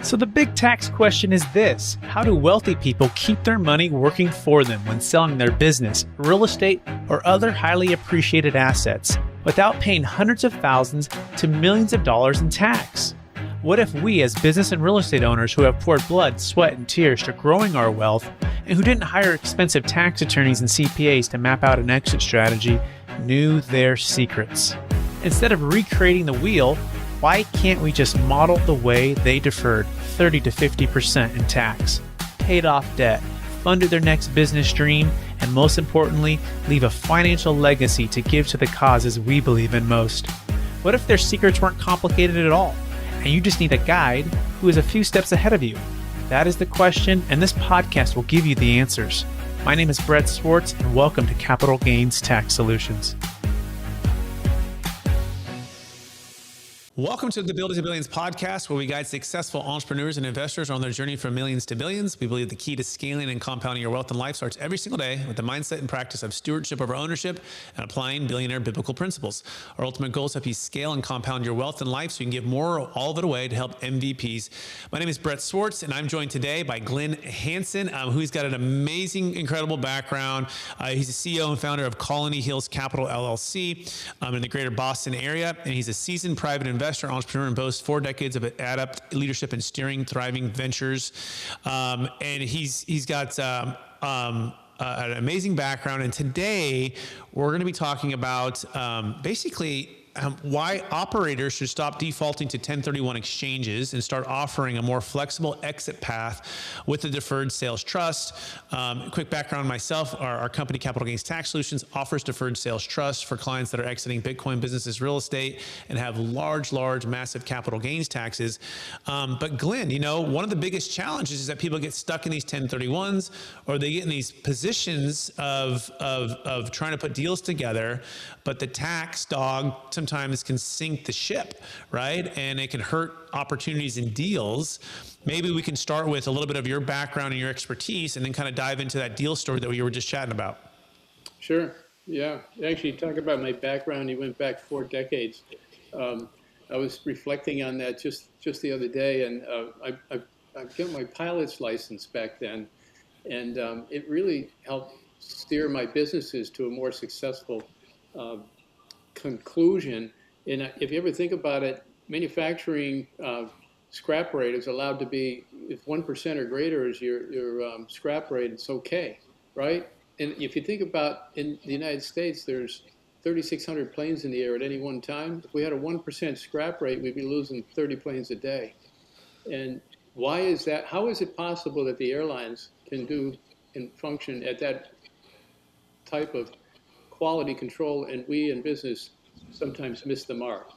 So the big tax question is this: how do wealthy people keep their money working for them when selling their business, real estate, or other highly appreciated assets without paying hundreds of thousands to millions of dollars in tax? What if we, as business and real estate owners who have poured blood, sweat, and tears to growing our wealth, and who didn't hire expensive tax attorneys and CPAs to map out an exit strategy, knew their secrets? Instead of recreating the wheel, why can't we just model the way they deferred 30 to 50% in tax, paid off debt, funded their next business dream, and most importantly, leave a financial legacy to give to the causes we believe in most? What if their secrets weren't complicated at all, and you just need a guide who is a few steps ahead of you? That is the question, and this podcast will give you the answers. My name is Brett Swarts, and welcome to Capital Gains Tax Solutions. Welcome to the Builders to Billions podcast, where we guide successful entrepreneurs and investors on their journey from millions to billions. We believe the key to scaling and compounding your wealth and life starts every single day with the mindset and practice of stewardship over ownership and applying billionaire biblical principles. Our ultimate goal is to help you scale and compound your wealth and life so you can give more all of it away to help MVPs. My name is Brett Swarts, and I'm joined today by Glenn Hanson, who's got an amazing, incredible background. He's the CEO and founder of Colony Hills Capital LLC in the greater Boston area, and he's a seasoned private investor, entrepreneur, and boasts 4 decades of adept leadership and steering thriving ventures. And he's got an amazing background. And today we're going to be talking about why operators should stop defaulting to 1031 exchanges and start offering a more flexible exit path with the Deferred Sales Trust. Quick background on myself: our company, Capital Gains Tax Solutions, offers Deferred Sales Trust for clients that are exiting Bitcoin businesses, real estate, and have large, massive capital gains taxes. But Glenn, one of the biggest challenges is that people get stuck in these 1031s, or they get in these positions of trying to put deals together, but the tax dog sometimes can sink the ship, right? And it can hurt opportunities and deals. Maybe we can start with a little bit of your background and your expertise, and then kind of dive into that deal story that we were just chatting about. Sure. Yeah. Actually, talk about my background. You went back 4 decades. I was reflecting on that just the other day, and I got my pilot's license back then, and it really helped steer my businesses to a more successful conclusion. And if you ever think about it, manufacturing scrap rate is allowed to be, if 1% or greater is your scrap rate, it's okay, right? And if you think about, in the United States, there's 3,600 planes in the air at any one time. If we had a 1% scrap rate, we'd be losing 30 planes a day. And why is that? How is it possible that the airlines can do and function at that type of quality control, and we in business sometimes miss the mark?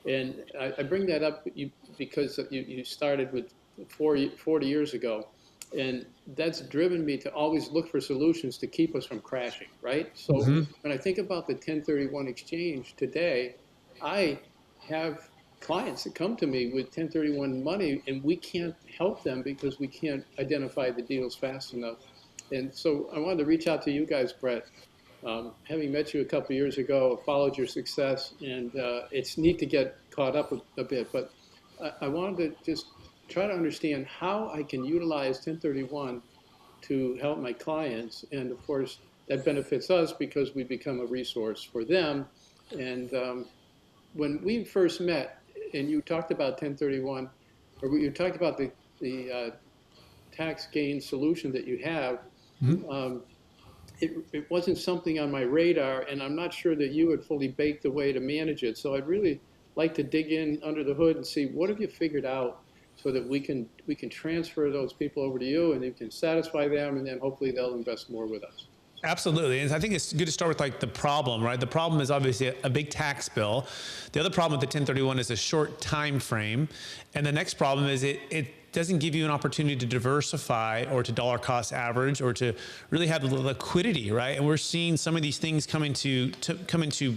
And I bring that up because you started with 40 years ago, and that's driven me to always look for solutions to keep us from crashing, right? So when I think about the 1031 exchange today, I have clients that come to me with 1031 money, and we can't help them because we can't identify the deals fast enough. And so I wanted to reach out to you guys, Brett. Having met you a couple of years ago, followed your success, and it's neat to get caught up a bit, but I wanted to just try to understand how I can utilize 1031 to help my clients. And of course, that benefits us because we become a resource for them. And when we first met, and you talked about 1031, or you talked about the tax gain solution that you have, it wasn't something on my radar, and I'm not sure that you had fully baked the way to manage it. So I'd really like to dig in under the hood and see, what have you figured out so that we can transfer those people over to you, and you can satisfy them, and then hopefully they'll invest more with us. Absolutely. And I think it's good to start with the problem, right? The problem is obviously a big tax bill. The other problem with the 1031 is a short time frame. And the next problem is it doesn't give you an opportunity to diversify or to dollar cost average or to really have the liquidity, right? And we're seeing some of these things come into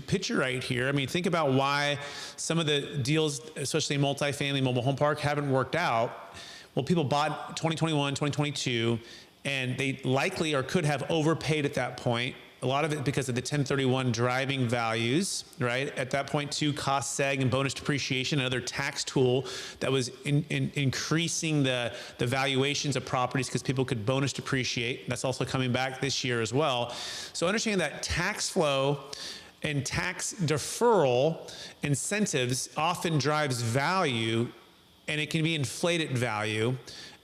picture right here. I mean, think about why some of the deals, especially in multifamily, mobile home park, haven't worked out. Well, people bought 2021, 2022, and they likely or could have overpaid at that point A lot of it because of the 1031 driving values, right? At that point too, cost seg and bonus depreciation, another tax tool that was increasing the valuations of properties because people could bonus depreciate. That's also coming back this year as well. So understanding that tax flow and tax deferral incentives often drives value, and it can be inflated value.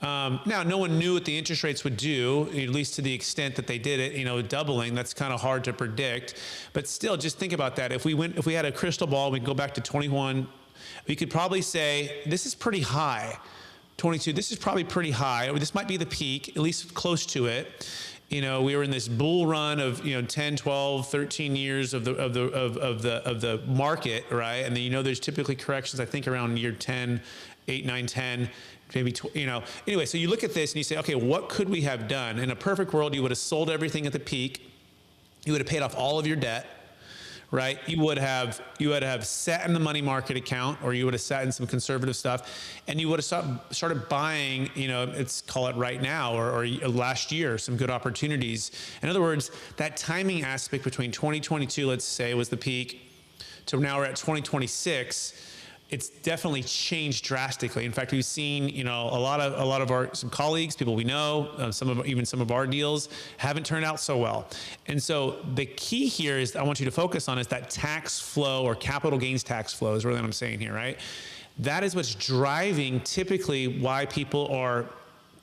Now, no one knew what the interest rates would do, at least to the extent that they did it, doubling. That's kind of hard to predict. But still, just think about that. If we had a crystal ball, we can go back to 21, we could probably say, this is pretty high. 22, this is probably pretty high, or this might be the peak, at least close to it. We were in this bull run of 10, 12, 13 years of the market, right? And then there's typically corrections, I think, around year 10, 8, 9, 10, maybe anyway. So you look at this and you say, okay, what could we have done? In a perfect world, you would have sold everything at the peak. You would have paid off all of your debt, right? You would have sat in the money market account, or you would have sat in some conservative stuff, and you would have started buying, let's call it right now, or last year, some good opportunities. In other words, that timing aspect between 2022, let's say, was the peak, to now we're at 2026. It's definitely changed drastically. In fact, we've seen, a lot of some colleagues, people we know, some of our deals haven't turned out so well. And so the key here is I want you to focus on is that tax flow, or capital gains tax flow is really what I'm saying here, right? That is what's driving typically why people are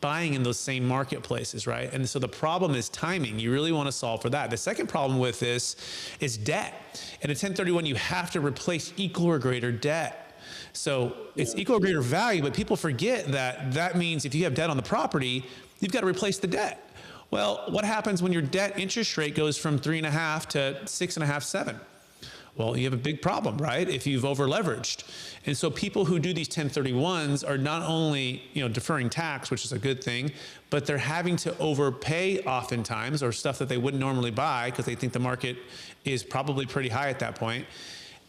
buying in those same marketplaces, right? And so the problem is timing. You really want to solve for that. The second problem with this is debt. In a 1031, you have to replace equal or greater debt. So it's equal or greater value, but people forget that means if you have debt on the property, you've got to replace the debt. Well, what happens when your debt interest rate goes from 3.5 to 6.5, 7? Well, you have a big problem, right? If you've over leveraged. And so people who do these 1031s are not only, deferring tax, which is a good thing, but they're having to overpay oftentimes, or stuff that they wouldn't normally buy because they think the market is probably pretty high at that point.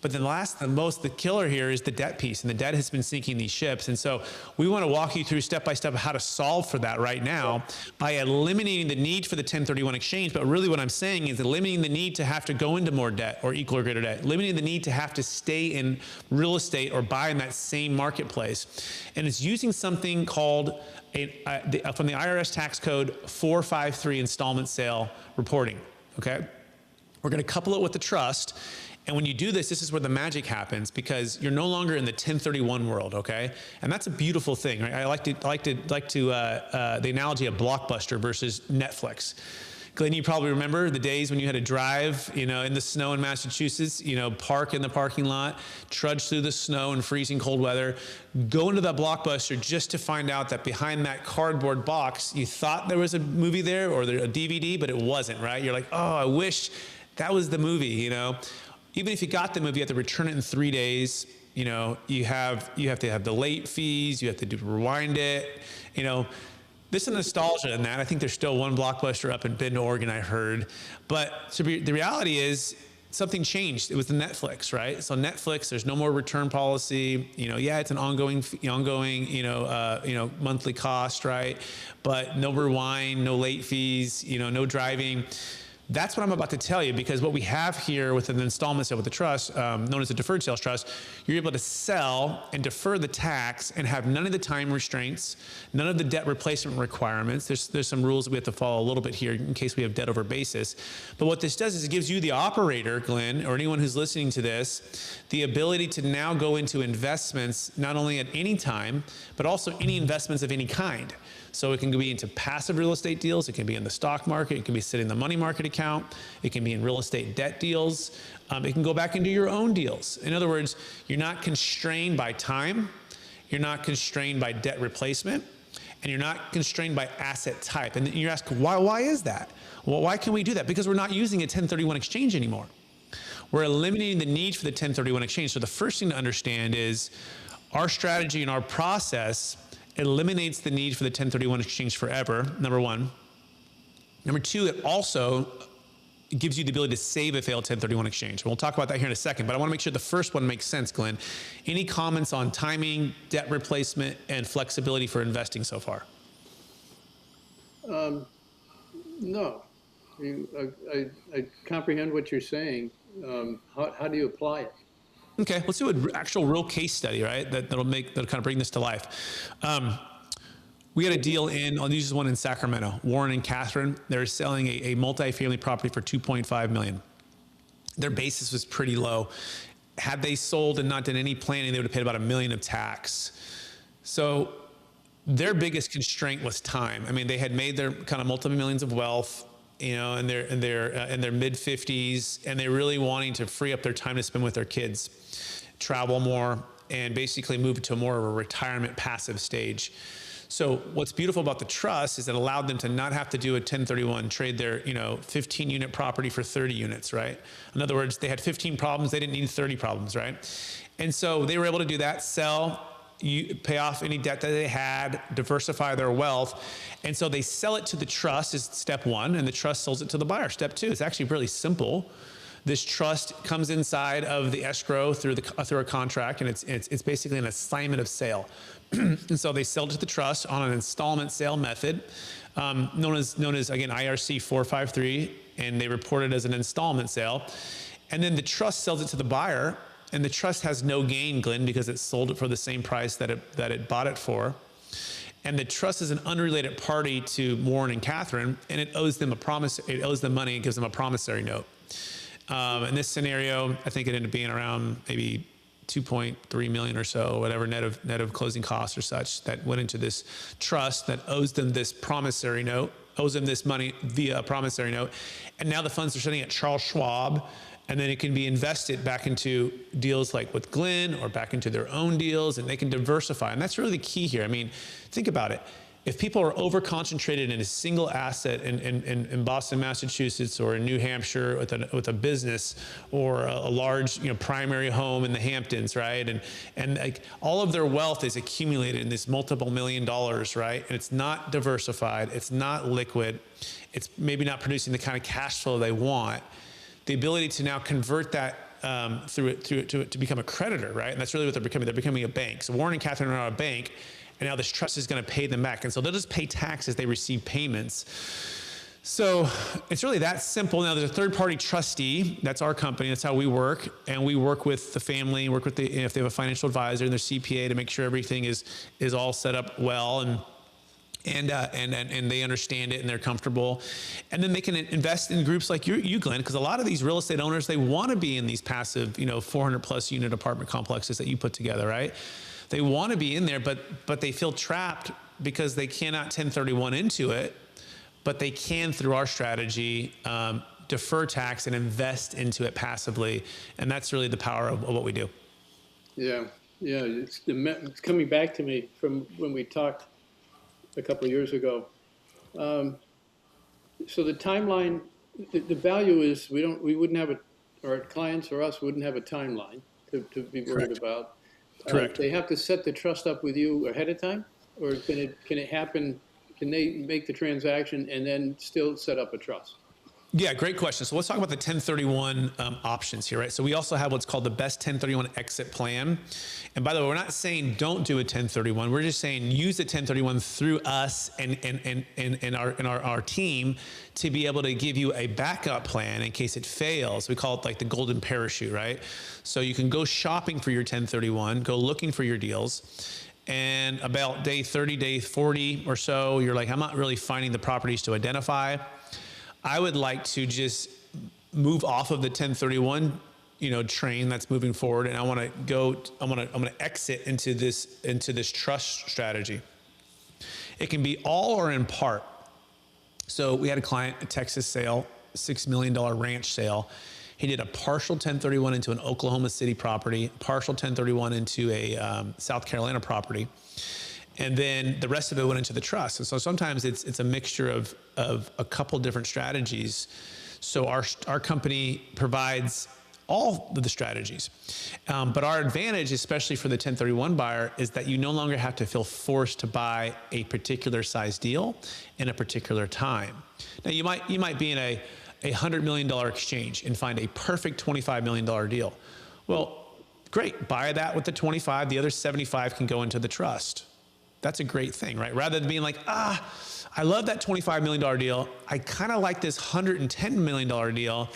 But then the killer here is the debt piece, and the debt has been sinking these ships. And so we want to walk you through step by step how to solve for that right now by eliminating the need for the 1031 exchange. But really what I'm saying is eliminating the need to have to go into more debt or equal or greater debt, eliminating the need to have to stay in real estate or buy in that same marketplace. And it's using something called from the IRS tax code 453 installment sale reporting, okay? We're going to couple it with the trust. And when you do this, this is where the magic happens, because you're no longer in the 1031 world, okay? And that's a beautiful thing, right? I like the analogy of Blockbuster versus Netflix. Glenn, you probably remember the days when you had to drive, in the snow in Massachusetts, park in the parking lot, trudge through the snow and freezing cold weather, go into that Blockbuster just to find out that behind that cardboard box, you thought there was a movie there or a DVD, but it wasn't, right? You're like, oh, I wish that was the movie, Even if you got the movie, you have to return it in 3 days. You have to have the late fees. You have to rewind it. There's some nostalgia in that. I think there's still one Blockbuster up in Bend, Oregon, I heard. But the reality is something changed. It was the Netflix, right? So Netflix, there's no more return policy. It's an ongoing, monthly cost, right? But no rewind, no late fees, no driving. That's what I'm about to tell you, because what we have here with an installment sale with the trust, known as a deferred sales trust, you're able to sell and defer the tax and have none of the time restraints, none of the debt replacement requirements. There's some rules that we have to follow a little bit here in case we have debt over basis. But what this does is it gives you, the operator, Glenn, or anyone who's listening to this, the ability to now go into investments, not only at any time, but also any investments of any kind. So it can be into passive real estate deals. It can be in the stock market. It can be sitting in the money market account. It can be in real estate debt deals. It can go back into your own deals. In other words, you're not constrained by time. You're not constrained by debt replacement. And you're not constrained by asset type. And you ask, why is that? Well, why can we do that? Because we're not using a 1031 exchange anymore. We're eliminating the need for the 1031 exchange. So the first thing to understand is our strategy and our process eliminates the need for the 1031 exchange forever, number one. Number two, it also gives you the ability to save a failed 1031 exchange. We'll talk about that here in a second, but I want to make sure the first one makes sense, Glenn. Any comments on timing, debt replacement, and flexibility for investing so far? No. I comprehend what you're saying. How do you apply it? Okay, let's do an actual real case study, right? That'll kind of bring this to life. We had a deal I'll use one in Sacramento. Warren and Catherine, they're selling a multifamily property for $2.5 million. Their basis was pretty low. Had they sold and not done any planning, they would have paid about $1 million of tax. So their biggest constraint was time. I mean, they had made their kind of multiple millions of wealth, in their mid 50s, and they're really wanting to free up their time to spend with their kids, travel more, and basically move to more of a retirement passive stage. So what's beautiful about the trust is it allowed them to not have to do a 1031, trade their 15 unit property for 30 units, right? In other words, they had 15 problems, they didn't need 30 problems, right? And so they were able to do that, sell, pay off any debt that they had, diversify their wealth. And so they sell it to the trust is step one, and the trust sells it to the buyer, step two. It's actually really simple. This trust comes inside of the escrow through a contract, and it's basically an assignment of sale. And so they sell it to the trust on an installment sale method, known as again IRC 453, and they report it as an installment sale. And then the trust sells it to the buyer, and the trust has no gain, Glenn, because it sold it for the same price that it bought it for. And the trust is an unrelated party to Warren and Catherine, and it owes them money and gives them a promissory note. In this scenario, I think it ended up being around maybe 2.3 million or so, whatever, net of closing costs or such, that went into this trust that owes them this promissory note, owes them this money via a promissory note. And now the funds are sitting at Charles Schwab, and then it can be invested back into deals like with Glenn or back into their own deals, and they can diversify. And that's really the key here. I mean, think about it. If people are over-concentrated in a single asset in Boston, Massachusetts, or in New Hampshire with a business, or a large primary home in the Hamptons, right? And like all of their wealth is accumulated in this multiple $1 million, right? And it's not diversified, it's not liquid, it's maybe not producing the kind of cash flow they want. The ability to now convert that to become a creditor, right? And that's really what they're becoming. They're becoming a bank. So Warren and Catherine are a bank, and now this trust is going to pay them back. And so they'll just pay tax as they receive payments. So it's really that simple. Now there's a third-party trustee. That's our company. That's how we work. And we work with the family, work with if they have a financial advisor and their CPA to make sure everything is all set up well and they understand it and they're comfortable. And then they can invest in groups like you, Glenn, because a lot of these real estate owners, they want to be in these passive, 400 plus unit apartment complexes that you put together, right? They want to be in there, but they feel trapped because they cannot 1031 into it, but they can, through our strategy, defer tax and invest into it passively. And that's really the power of what we do. Yeah. It's coming back to me from when we talked a couple of years ago. So the timeline, the value is we wouldn't have our clients or us wouldn't have a timeline to be worried Correct. About. Correct. They have to set the trust up with you ahead of time, or can it happen? Can they make the transaction and then still set up a trust? Yeah, great question. So let's talk about the 1031 options here, right? So we also have what's called the best 1031 exit plan. And by the way, we're not saying don't do a 1031. We're just saying use a 1031 through us and our team to be able to give you a backup plan in case it fails. We call it like the golden parachute, right? So you can go shopping for your 1031, go looking for your deals. And about day 30, day 40 or so, you're like, I'm not really finding the properties to identify. I would like to just move off of the 1031, train that's moving forward, and I want to exit into this trust strategy. It can be all or in part. So we had a client, a Texas sale, $6 million ranch sale. He did a partial 1031 into an Oklahoma City property, partial 1031 into a South Carolina property. And then the rest of it went into the trust. And so sometimes it's a mixture of a couple different strategies. So our company provides all of the strategies. But our advantage, especially for the 1031 buyer, is that you no longer have to feel forced to buy a particular size deal in a particular time. Now you might be in a $100 million exchange and find a perfect $25 million deal. Well, great, buy that with the 25, the other 75 can go into the trust. That's a great thing, right? Rather than being like, I love that $25 million deal. I kind of like this $110 million deal.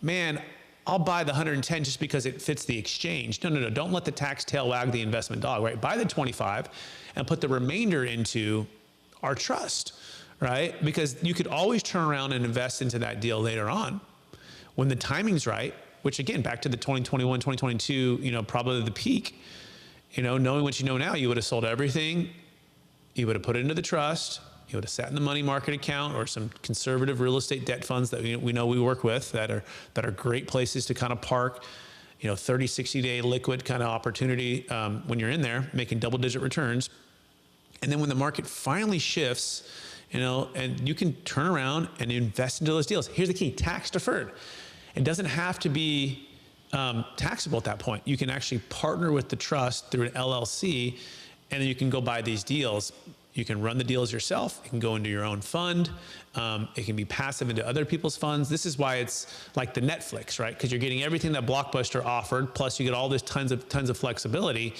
Man, I'll buy the 110 just because it fits the exchange. No. Don't let the tax tail wag the investment dog, right? Buy the 25 and put the remainder into our trust, right? Because you could always turn around and invest into that deal later on when the timing's right, which again, back to the 2021, 2022, probably the peak, knowing what you know now, you would have sold everything. You would have put it into the trust. You would have sat in the money market account or some conservative real estate debt funds that we know we work with that are great places to kind of park, 30, 60 day liquid kind of opportunity when you're in there making double digit returns. And then when the market finally shifts, and you can turn around and invest into those deals. Here's the key: tax deferred. It doesn't have to be taxable at that point. You can actually partner with the trust through an LLC, and then you can go buy these deals. You can run the deals yourself. It can go into your own fund. It can be passive into other people's funds. This is why it's like the Netflix, right? Because you're getting everything that Blockbuster offered, plus you get all this tons of flexibility.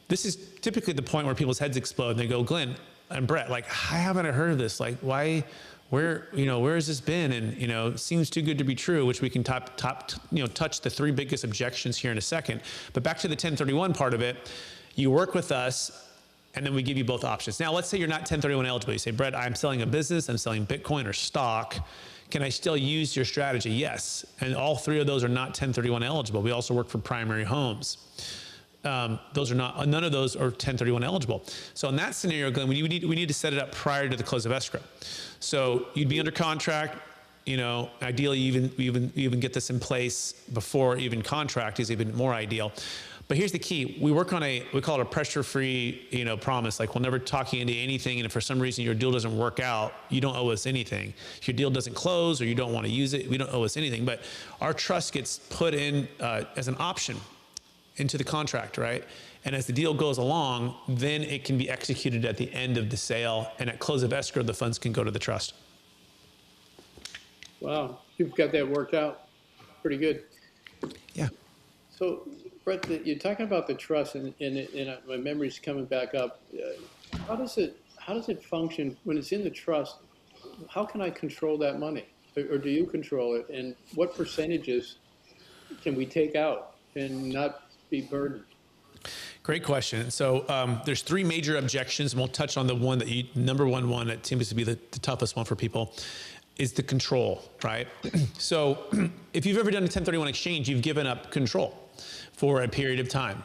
This is typically the point where people's heads explode and they go, Glenn and Brett, like, I haven't heard of this. Like, why? Where has this been? And it seems too good to be true, which we can touch the three biggest objections here in a second. But back to the 1031 part of it, you work with us, and then we give you both options. Now, let's say you're not 1031 eligible. You say, Brett, I'm selling a business, I'm selling Bitcoin or stock. Can I still use your strategy? Yes. And all three of those are not 1031 eligible. We also work for primary homes. None of those are 1031 eligible. So in that scenario, Glenn, we need to set it up prior to the close of escrow. So you'd be under contract. Ideally, you even get this in place before even contract is even more ideal. But here's the key. We work on we call it a pressure-free, promise. Like, we'll never talk you into anything. And if for some reason your deal doesn't work out, you don't owe us anything. If your deal doesn't close or you don't want to use it, we don't owe us anything. But our trust gets put in as an option into the contract, right? And as the deal goes along, then it can be executed at the end of the sale. And at close of escrow, the funds can go to the trust. Wow, you've got that worked out pretty good. Yeah. So, Brett, you're talking about the trust, and my memory's coming back up. How does it function when it's in the trust? How can I control that money, or do you control it? And what percentages can we take out and not be burdened? Great question. So there's three major objections, and we'll touch on the one number one that seems to be the toughest one for people, is the control, right? So if you've ever done a 1031 exchange, you've given up control for a period of time.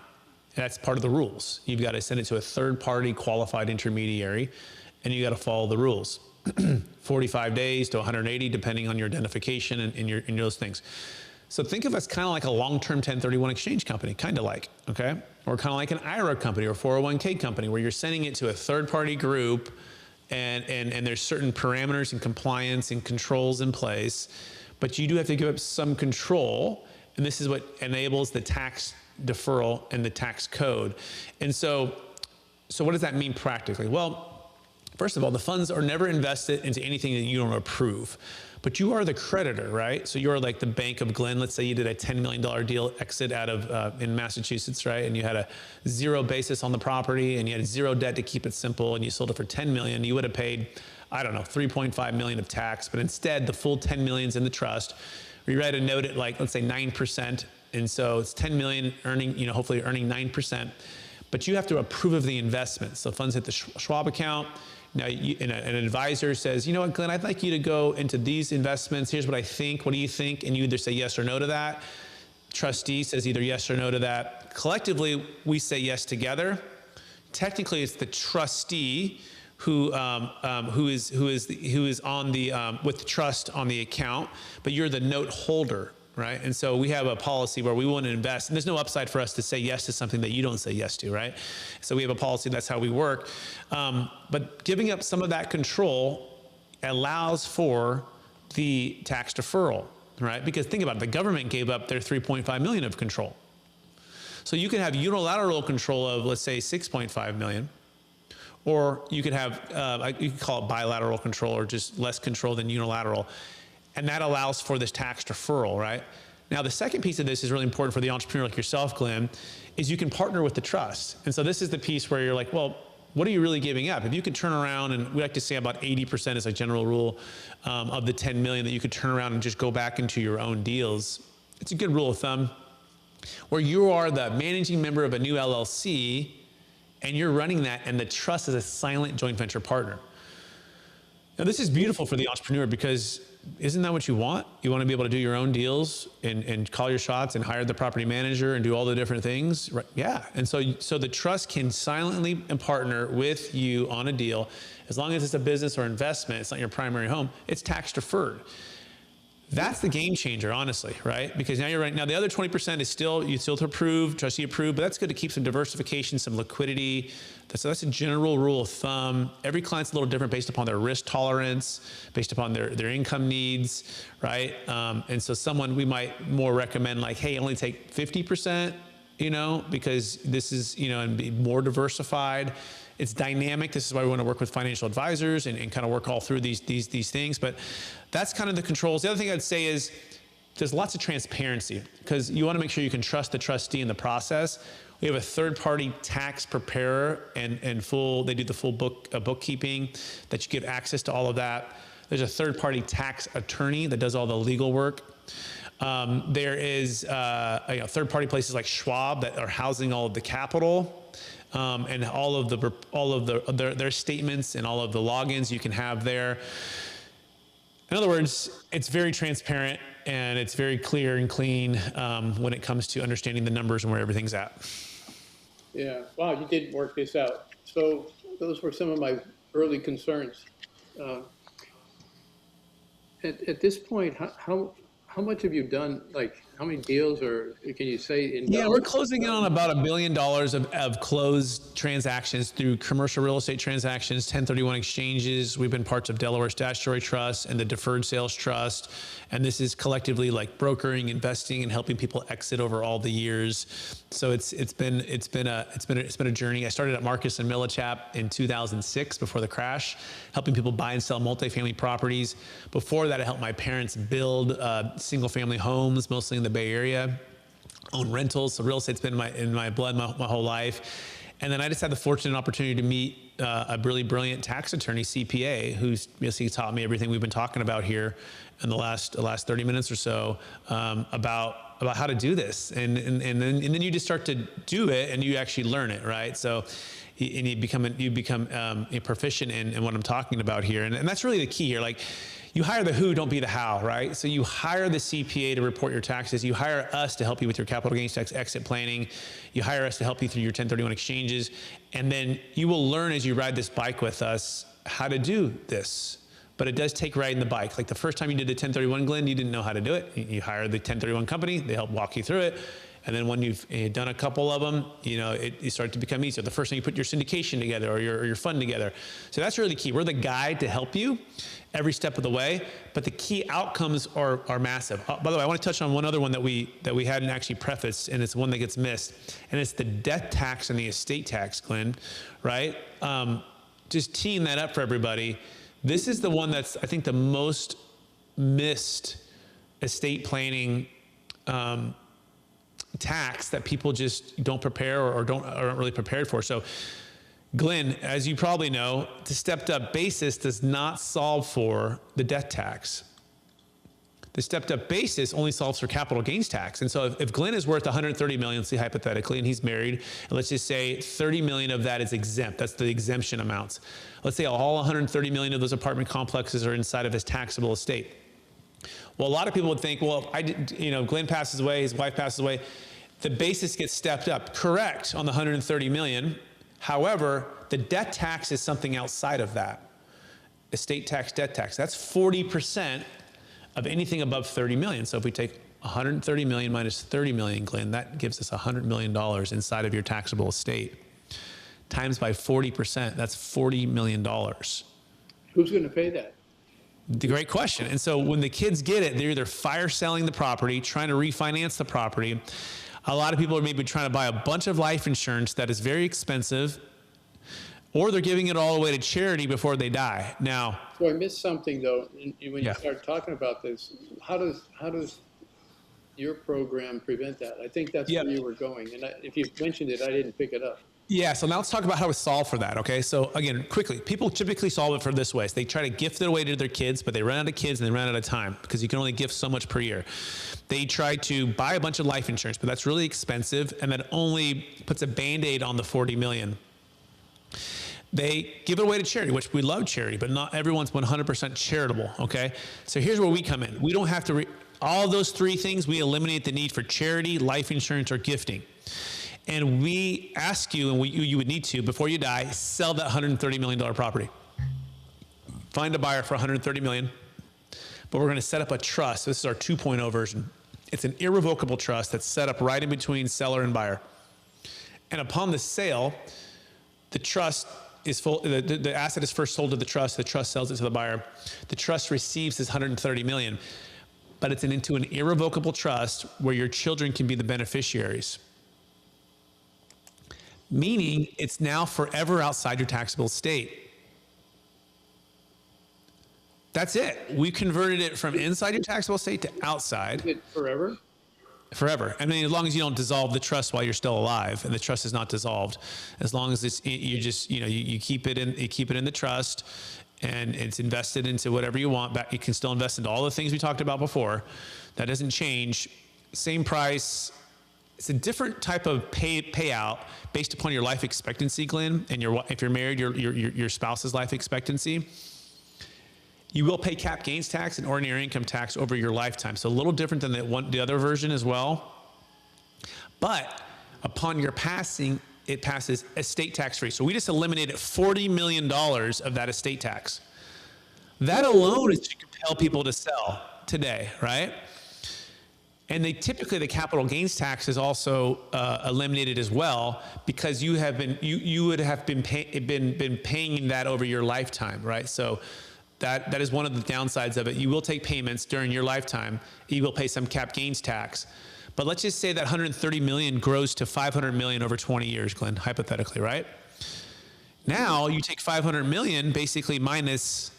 That's part of the rules. You've got to send it to a third-party qualified intermediary, and you got to follow the rules. 45 days to 180, depending on your identification and those things. So think of us kind of like a long-term 1031 exchange company, kind of like, okay? Or kind of like an IRA company or 401k company, where you're sending it to a third-party group, and there's certain parameters and compliance and controls in place, but you do have to give up some control, and this is what enables the tax deferral and the tax code. And so what does that mean practically? Well, first of all, the funds are never invested into anything that you don't approve, but you are the creditor, right? So you're like the Bank of Glenn. Let's say you did a $10 million deal exit out of in Massachusetts, right? And you had a zero basis on the property, and you had zero debt to keep it simple, and you sold it for $10 million. You would have paid, I don't know, $3.5 million of tax, but instead the full $10 million's in the trust. We write a note at, like, let's say 9%, and so it's $10 million earning, hopefully earning 9%. But you have to approve of the investment. So funds hit the Schwab account. Now, an advisor says, you know what, Glenn, I'd like you to go into these investments. Here's what I think. What do you think? And you either say yes or no to that. Trustee says either yes or no to that. Collectively, we say yes together. Technically, it's the trustee who is on the with the trust on the account, but you're the note holder, right? And so we have a policy where we want to invest, and there's no upside for us to say yes to something that you don't say yes to, right? So we have a policy, that's how we work. But giving up some of that control allows for the tax deferral, right? Because think about it, the government gave up their $3.5 million of control. So you can have unilateral control of, let's say, $6.5 million, or you could have, you can call it bilateral control, or just less control than unilateral. And that allows for this tax deferral, right? Now, the second piece of this is really important for the entrepreneur like yourself, Glenn, is you can partner with the trust. And so this is the piece where you're like, well, what are you really giving up? If you could turn around, and we like to say about 80% is a general rule of the 10 million that you could turn around and just go back into your own deals. It's a good rule of thumb where you are the managing member of a new LLC and you're running that, and the trust is a silent joint venture partner. Now, this is beautiful for the entrepreneur because isn't that what you want? You want to be able to do your own deals and call your shots and hire the property manager and do all the different things, right? Yeah. And so the trust can silently partner with you on a deal. As long as it's a business or investment, it's not your primary home, it's tax deferred. That's the game changer, honestly, right? Because now you're right. Now the other 20% is still, you still approve, trustee approved, but that's good to keep some diversification, some liquidity. So that's a general rule of thumb. Every client's a little different based upon their risk tolerance, based upon their income needs, right? And so someone we might more recommend like, hey, only take 50%, because this is, and be more diversified. It's dynamic. This is why we want to work with financial advisors and kind of work all through these things. But that's kind of the controls. The other thing I'd say is there's lots of transparency because you want to make sure you can trust the trustee in the process. We have a third-party tax preparer and full. They do the full bookkeeping that you give access to all of that. There's a third-party tax attorney that does all the legal work. There is third-party places like Schwab that are housing all of the capital. And all of their statements and all of the logins you can have there. In other words, it's very transparent and it's very clear and clean when it comes to understanding the numbers and where everything's at. Yeah. Wow, you did work this out. So those were some of my early concerns. At this point, how much have you done? Like, how many deals, or can you say? Yeah, we're closing in on about $1 billion of closed transactions through commercial real estate transactions, 1031 exchanges. We've been parts of Delaware Statutory Trust and the Deferred Sales Trust, and this is collectively like brokering, investing, and helping people exit over all the years. So it's been a journey. I started at Marcus and Millichap in 2006 before the crash, helping people buy and sell multifamily properties. Before that, I helped my parents build single-family homes, mostly in the Bay Area, own rentals. So real estate's been in my blood my whole life. And then I just had the fortunate opportunity to meet a really brilliant tax attorney, CPA, who's basically taught me everything we've been talking about here in the last 30 minutes or so about how to do this. And then you just start to do it and you actually learn it, right? So and you become proficient in what I'm talking about here. And that's really the key here. Like, you hire the who, don't be the how, right? So you hire the CPA to report your taxes. You hire us to help you with your capital gains tax exit planning. You hire us to help you through your 1031 exchanges. And then you will learn as you ride this bike with us how to do this. But it does take riding the bike. Like the first time you did the 1031, Glenn, you didn't know how to do it. You hire the 1031 company. They help walk you through it. And then when you've done a couple of them, it starts to become easier. The first time you put your syndication together or your fund together. So that's really the key. We're the guide to help you every step of the way, but the key outcomes are massive. By the way, I want to touch on one other one that we hadn't actually prefaced, and it's one that gets missed, and it's the death tax and the estate tax, Glenn, right? Just teeing that up for everybody. This is the one that's, I think, the most missed estate planning tax that people just don't prepare or aren't really prepared for. So, Glenn, as you probably know, the stepped up basis does not solve for the death tax. The stepped up basis only solves for capital gains tax. And so if Glenn is worth $130 million, say hypothetically, and he's married, and let's just say $30 million of that is exempt. That's the exemption amounts. Let's say all $130 million of those apartment complexes are inside of his taxable estate. Well, a lot of people would think, well, Glenn passes away, his wife passes away, the basis gets stepped up. Correct, on the $130 million. However, the death tax is something outside of that. Estate tax, death tax, that's 40% of anything above 30 million. So if we take 130 million minus 30 million, Glenn, that gives us $100 million inside of your taxable estate. Times by 40%, that's $40 million. Who's going to pay that? The great question. And so when the kids get it, they're either fire selling the property, trying to refinance the property. A lot of people are maybe trying to buy a bunch of life insurance that is very expensive, or they're giving it all away to charity before they die. Now, so I missed something though. When you start talking about this, how does your program prevent that? I think that's where you were going, and if you mentioned it, I didn't pick it up. Yeah, so now let's talk about how we solve for that, okay? So again, quickly, people typically solve it for this way. So they try to gift it away to their kids, but they run out of kids and they run out of time because you can only gift so much per year. They try to buy a bunch of life insurance, but that's really expensive, and that only puts a Band-Aid on the 40 million. They give it away to charity, which we love charity, but not everyone's 100% charitable, okay? So here's where we come in. We don't have to, all those three things, we eliminate the need for charity, life insurance, or gifting. And we ask you, and you would need to, before you die, sell that $130 million property. Find a buyer for $130 million, but we're going to set up a trust. This is our 2.0 version. It's an irrevocable trust that's set up right in between seller and buyer. And upon the sale, the trust is full, the asset is first sold to the trust sells it to the buyer. The trust receives this $130 million, but it's into an irrevocable trust where your children can be the beneficiaries. Meaning it's now forever outside your taxable estate. That's it. We converted it from inside your taxable estate to outside. Is it forever? Forever. I mean, as long as you don't dissolve the trust while you're still alive, and the trust is not dissolved, as long as it's, you just, you keep it in the trust, and it's invested into whatever you want. You can still invest into all the things we talked about before. That doesn't change. Same price. It's a different type of payout based upon your life expectancy, Glenn, and if you're married, your spouse's life expectancy. You will pay cap gains tax and ordinary income tax over your lifetime. So a little different than the other version as well. But upon your passing, it passes estate tax free. So we just eliminated $40 million of that estate tax. That alone is to compel people to sell today, right? And the capital gains tax is also eliminated as well, because you would have been paying that over your lifetime, right? So that is one of the downsides of it. You will take payments during your lifetime. You will pay some cap gains tax. But let's just say that 130 million grows to 500 million over 20 years, Glenn, hypothetically, right? Now you take 500 million basically minus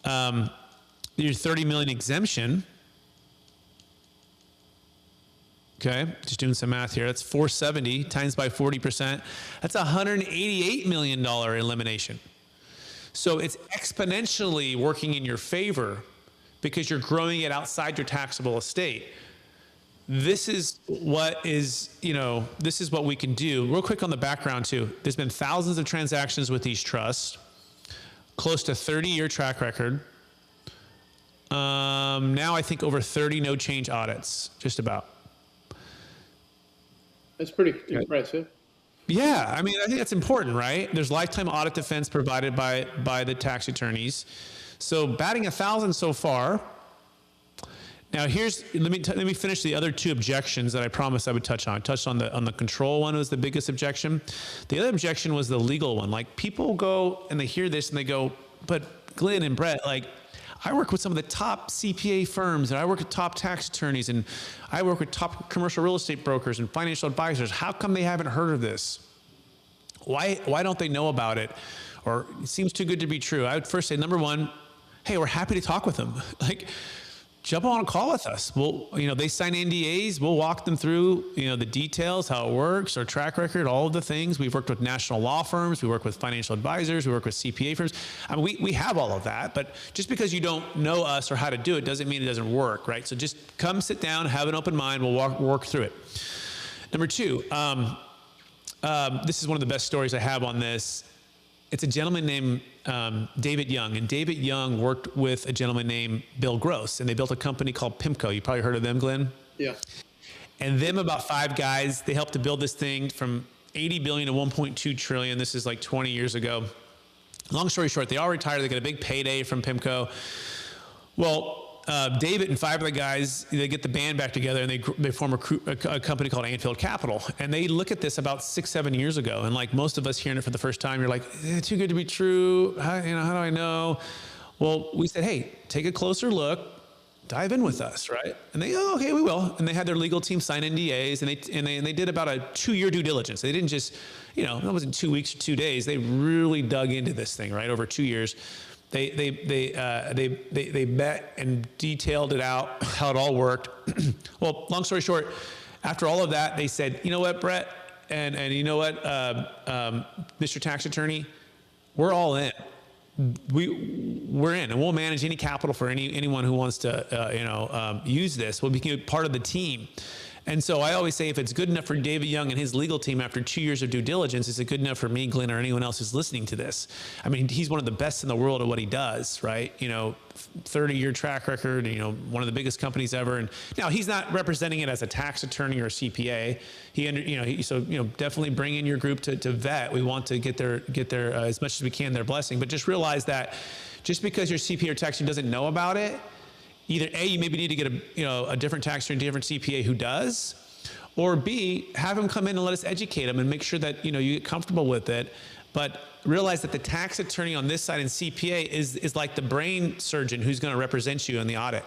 your 30 million exemption. Okay, just doing some math here. That's 470 times by 40%. That's $188 million elimination. So it's exponentially working in your favor because you're growing it outside your taxable estate. This is what we can do. Real quick on the background too. There's been thousands of transactions with these trusts, close to 30-year track record. Now I think over 30 no change audits, just about. That's pretty impressive. Yeah, I mean, I think that's important, right? There's lifetime audit defense provided by the tax attorneys. So batting 1,000 so far. Now let me finish the other two objections that I promised I would touch on. I touched on the control one was the biggest objection. The other objection was the legal one. Like, people go and they hear this and they go, but Glenn and Brett, like, I work with some of the top CPA firms, and I work with top tax attorneys, and I work with top commercial real estate brokers and financial advisors. How come they haven't heard of this? Why don't they know about it? Or it seems too good to be true. I would first say, number one, hey, we're happy to talk with them. Like, jump on a call with us. They sign NDAs. We'll walk them through, the details, how it works, our track record, all of the things. We've worked with national law firms. We work with financial advisors. We work with CPA firms. I mean, we have all of that, but just because you don't know us or how to do it doesn't mean it doesn't work, right? So just come sit down, have an open mind. We'll work through it. Number two, this is one of the best stories I have on this. It's a gentleman named David Young, and David Young worked with a gentleman named Bill Gross, and they built a company called PIMCO. You probably heard of them, Glenn? Yeah. And them, about 5 guys, they helped to build this thing from 80 billion to 1.2 trillion. This is like 20 years ago. Long story short, they all retired. They got a big payday from PIMCO. Well, David and 5 of the guys, they get the band back together and they form a company called Anfield Capital. And they look at this about 6-7 years ago. And like most of us hearing it for the first time, you're like, too good to be true. How do I know? Well, we said, hey, take a closer look, dive in with us, right? And they, okay, we will. And they had their legal team sign NDAs, and they did about a 2-year due diligence. They didn't just, it wasn't 2 weeks or 2 days. They really dug into this thing, right, over 2 years. They met and detailed it out, how it all worked. Well, long story short, after all of that, they said, you know what, Brett, And you know what, Mr. Tax Attorney, we're all in. We're in, and we'll manage any capital for anyone who wants to use this. We'll be part of the team. And so I always say, if it's good enough for David Young and his legal team after 2 years of due diligence, is it good enough for me, Glenn, or anyone else who's listening to this? I mean, he's one of the best in the world at what he does, right? 30-year track record, one of the biggest companies ever. And now he's not representing it as a tax attorney or a CPA. So definitely bring in your group to vet. We want to get their as much as we can, their blessing. But just realize that just because your CPA or tax attorney doesn't know about it, either A, you maybe need to get a different tax attorney, different CPA who does, or B, have him come in and let us educate him and make sure that you get comfortable with it. But realize that the tax attorney on this side and CPA is like the brain surgeon who's going to represent you in the audit.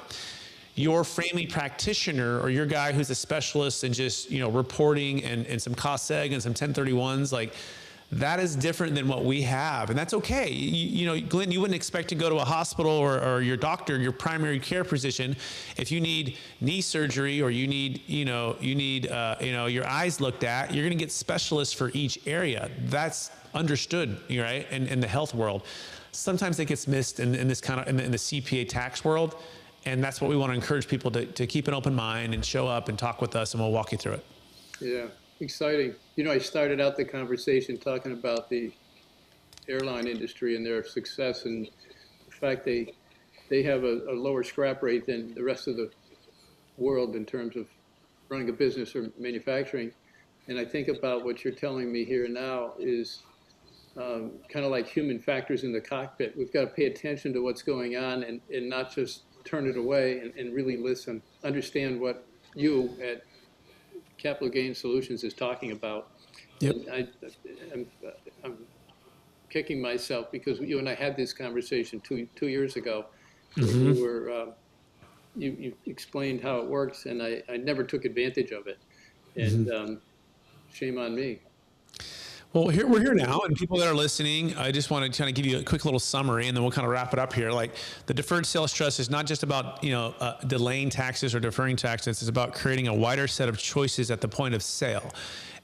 Your family practitioner or your guy who's a specialist in just reporting and some cost seg and some 1031s, like, that is different than what we have, and that's okay. Glenn, you wouldn't expect to go to a hospital or your doctor, your primary care physician, if you need knee surgery or you need your eyes looked at. You're going to get specialists for each area. That's understood, right? In the health world, sometimes it gets missed in this kind of in the CPA tax world, and that's what we want to encourage people to keep an open mind and show up and talk with us, and we'll walk you through it. Yeah. Exciting. I started out the conversation talking about the airline industry and their success, and the fact they have a lower scrap rate than the rest of the world in terms of running a business or manufacturing. And I think about what you're telling me here now is kind of like human factors in the cockpit. We've got to pay attention to what's going on and not just turn it away and really listen, understand what you at Capital Gains Solutions is talking about. Yep. I'm kicking myself because you and I had this conversation two years ago. Mm-hmm. You explained how it works, and I never took advantage of it. And shame on me. Well, we're here now, and people that are listening, I just want to kind of give you a quick little summary, and then we'll kind of wrap it up here. Like, the Deferred Sales Trust is not just about delaying taxes or deferring taxes. It's about creating a wider set of choices at the point of sale,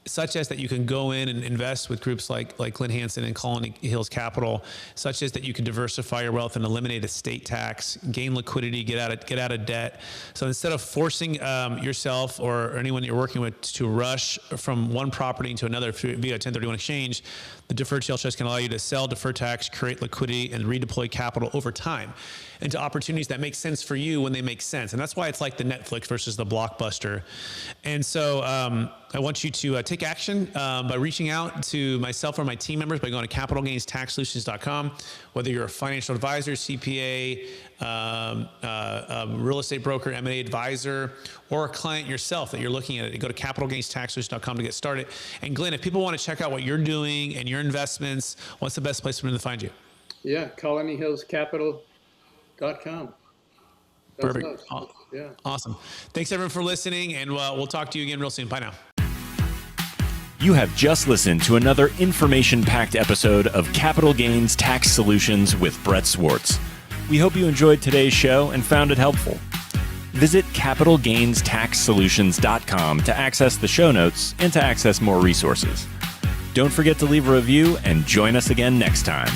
such as that you can go in and invest with groups like Glenn Hanson and Colony Hills Capital, such as that you can diversify your wealth and eliminate estate tax, gain liquidity, get out of debt. So instead of forcing yourself or anyone you're working with to rush from one property to another via 1031 exchange, the Deferred Sales Trust can allow you to sell, defer tax, create liquidity, and redeploy capital over time into opportunities that make sense for you when they make sense. And that's why it's like the Netflix versus the Blockbuster. And so I want you to take action by reaching out to myself or my team members by going to capitalgainstaxsolutions.com. Whether you're a financial advisor, CPA, real estate broker, M&A advisor, or a client yourself that you're looking at it, go to capitalgainstaxsolutions.com to get started. And Glenn, if people want to check out what you're doing and your investments, what's the best place for them to find you? Yeah, colonyhillscapital.com. Perfect. Yeah. Awesome. Thanks everyone for listening, and we'll talk to you again real soon. Bye now. You have just listened to another information-packed episode of Capital Gains Tax Solutions with Brett Swarts. We hope you enjoyed today's show and found it helpful. Visit capitalgainstaxsolutions.com to access the show notes and to access more resources. Don't forget to leave a review and join us again next time.